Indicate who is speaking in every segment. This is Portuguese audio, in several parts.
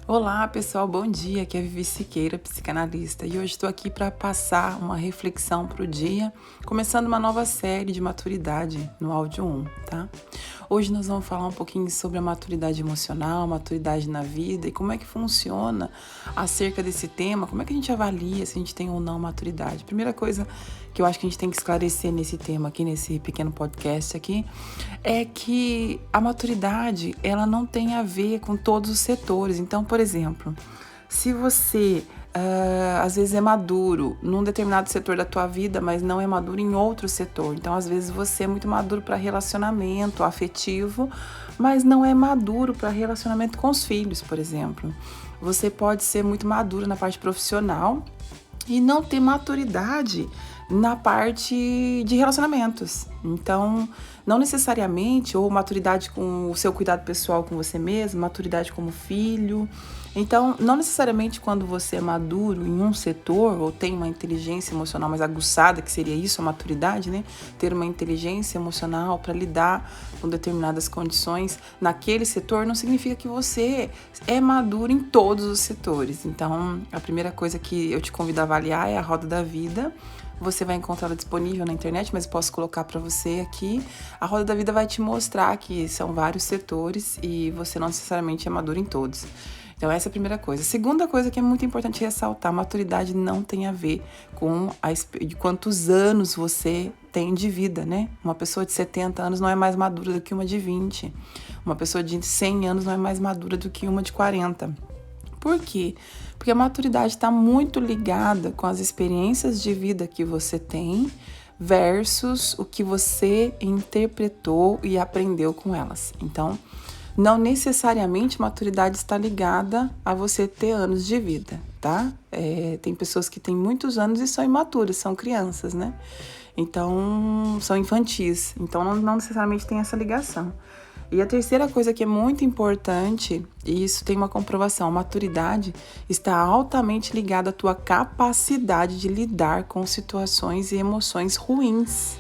Speaker 1: Olá, pessoal, bom dia. Aqui é a Vivi Siqueira, psicanalista, e hoje estou aqui para passar uma reflexão para o dia, começando uma nova série de maturidade no áudio 1, tá? Hoje nós vamos falar um pouquinho sobre a maturidade emocional, maturidade na vida e como é que funciona acerca desse tema, como é que a gente avalia se a gente tem ou não maturidade. Primeira coisa que eu acho que a gente tem que esclarecer nesse tema aqui, nesse pequeno podcast aqui, é que a maturidade, ela não tem a ver com todos os setores. Então, por exemplo, se você às vezes é maduro num determinado setor da tua vida, mas não é maduro em outro setor. Então, às vezes você é muito maduro para relacionamento afetivo, mas não é maduro para relacionamento com os filhos, por exemplo. Você pode ser muito maduro na parte profissional e não ter maturidade na parte de relacionamentos. Então, não necessariamente, ou maturidade com o seu cuidado pessoal com você mesmo, maturidade como filho. Então, não necessariamente quando você é maduro em um setor ou tem uma inteligência emocional mais aguçada, que seria isso, a maturidade, né? Ter uma inteligência emocional para lidar com determinadas condições naquele setor, não significa que você é maduro em todos os setores. Então, a primeira coisa que eu te convido a avaliar é a roda da vida. Você vai encontrá-la disponível na internet, mas posso colocar para você aqui. A roda da vida vai te mostrar que são vários setores e você não necessariamente é maduro em todos. Então, essa é a primeira coisa. A segunda coisa que é muito importante ressaltar: maturidade não tem a ver com de quantos anos você tem de vida, né? Uma pessoa de 70 anos não é mais madura do que uma de 20. Uma pessoa de 100 anos não é mais madura do que uma de 40. Por quê? Porque a maturidade está muito ligada com as experiências de vida que você tem versus o que você interpretou e aprendeu com elas. Então, não necessariamente maturidade está ligada a você ter anos de vida, tá? Tem pessoas que têm muitos anos e são imaturas, são crianças, né? Então, são infantis. Então, não necessariamente tem essa ligação. E a terceira coisa que é muito importante, e isso tem uma comprovação: a maturidade está altamente ligada à tua capacidade de lidar com situações e emoções ruins.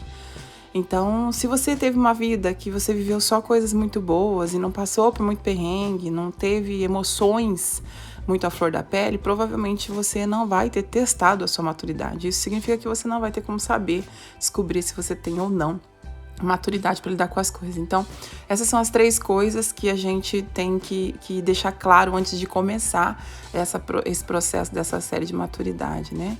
Speaker 1: Então, se você teve uma vida que você viveu só coisas muito boas e não passou por muito perrengue, não teve emoções muito à flor da pele, provavelmente você não vai ter testado a sua maturidade. Isso significa que você não vai ter como saber, descobrir se você tem ou não maturidade para lidar com as coisas. Então, essas são as três coisas que a gente tem que deixar claro antes de começar esse processo dessa série de maturidade, né?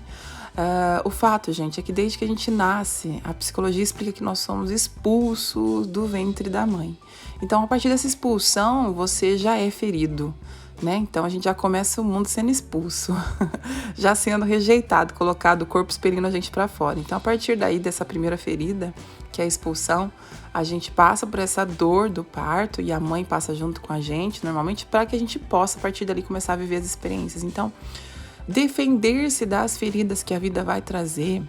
Speaker 1: O fato, gente, é que desde que a gente nasce, a psicologia explica que nós somos expulsos do ventre da mãe. Então, a partir dessa expulsão, você já é ferido, né? Então, a gente já começa o mundo sendo expulso, já sendo rejeitado, colocado, o corpo expelindo a gente para fora. Então, a partir daí, dessa primeira ferida, que é a expulsão, a gente passa por essa dor do parto e a mãe passa junto com a gente, normalmente, para que a gente possa, a partir dali, começar a viver as experiências. Então, defender-se das feridas que a vida vai trazer,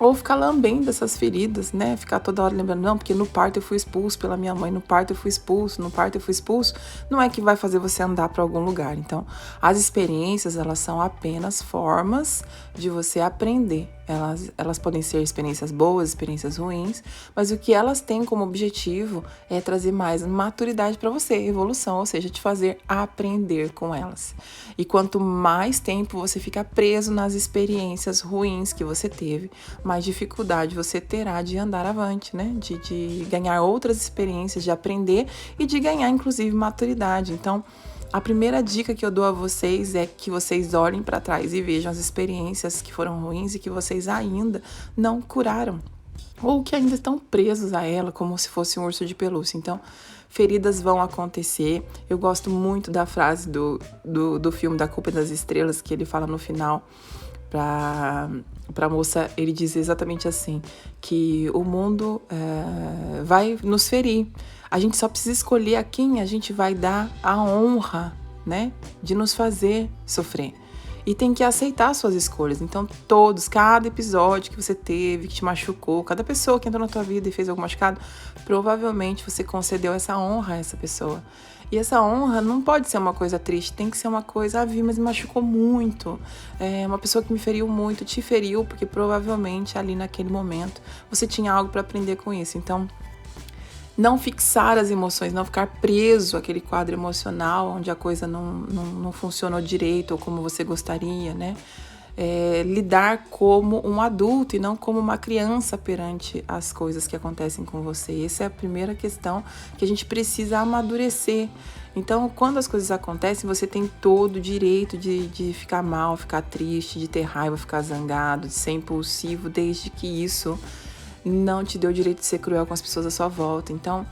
Speaker 1: ou ficar lambendo essas feridas, né? Ficar toda hora lembrando, não, porque no parto eu fui expulso pela minha mãe, no parto eu fui expulso, no parto eu fui expulso, não é que vai fazer você andar para algum lugar. Então, as experiências, elas são apenas formas de você aprender. Elas podem ser experiências boas, experiências ruins, mas o que elas têm como objetivo é trazer mais maturidade para você, evolução, ou seja, te fazer aprender com elas. E quanto mais tempo você ficar preso nas experiências ruins que você teve, mais dificuldade você terá de andar avante, né? De ganhar outras experiências, de aprender e de ganhar, inclusive, maturidade. Então, a primeira dica que eu dou a vocês é que vocês olhem para trás e vejam as experiências que foram ruins e que vocês ainda não curaram, ou que ainda estão presos a ela como se fosse um urso de pelúcia. Então, feridas vão acontecer. Eu gosto muito da frase do filme Da Culpa das Estrelas, que ele fala no final para a moça, ele diz exatamente assim, que o mundo vai nos ferir. A gente só precisa escolher a quem a gente vai dar a honra, né, de nos fazer sofrer. E tem que aceitar suas escolhas. Então, cada episódio que você teve, que te machucou, cada pessoa que entrou na tua vida e fez algum machucado, provavelmente você concedeu essa honra a essa pessoa. E essa honra não pode ser uma coisa triste, tem que ser uma coisa, mas me machucou muito. Uma pessoa que me feriu muito, te feriu, porque provavelmente ali naquele momento você tinha algo para aprender com isso. Então, não fixar as emoções, não ficar preso àquele quadro emocional onde a coisa não funcionou direito ou como você gostaria, né? Lidar como um adulto e não como uma criança perante as coisas que acontecem com você. Essa é a primeira questão que a gente precisa amadurecer. Então, quando as coisas acontecem, você tem todo o direito de ficar mal, ficar triste, de ter raiva, ficar zangado, de ser impulsivo, desde que isso não te dê o direito de ser cruel com as pessoas à sua volta. Então,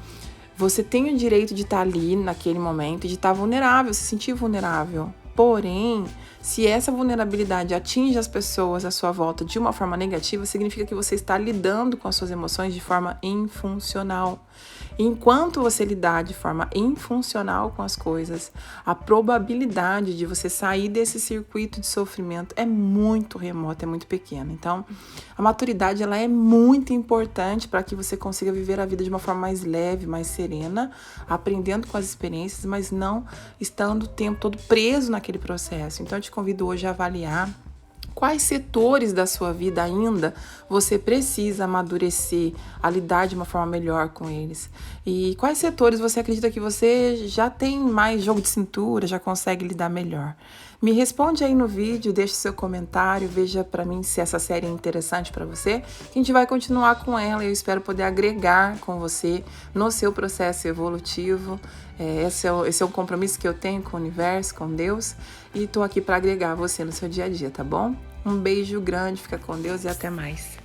Speaker 1: você tem o direito de estar ali naquele momento, de estar vulnerável, se sentir vulnerável. Porém, se essa vulnerabilidade atinge as pessoas à sua volta de uma forma negativa, significa que você está lidando com as suas emoções de forma infuncional. Enquanto você lidar de forma infuncional com as coisas, a probabilidade de você sair desse circuito de sofrimento é muito remota, é muito pequena. Então, a maturidade ela é muito importante para que você consiga viver a vida de uma forma mais leve, mais serena, aprendendo com as experiências, mas não estando o tempo todo preso naquele processo. Então, eu te convido hoje a avaliar quais setores da sua vida ainda você precisa amadurecer, a lidar de uma forma melhor com eles. E quais setores você acredita que você já tem mais jogo de cintura, já consegue lidar melhor. Me responde aí no vídeo, deixe seu comentário, veja para mim se essa série é interessante para você. A gente vai continuar com ela e eu espero poder agregar com você no seu processo evolutivo. Esse é um compromisso que eu tenho com o universo, com Deus, e estou aqui para agregar você no seu dia a dia, tá bom? Um beijo grande, fica com Deus e até mais.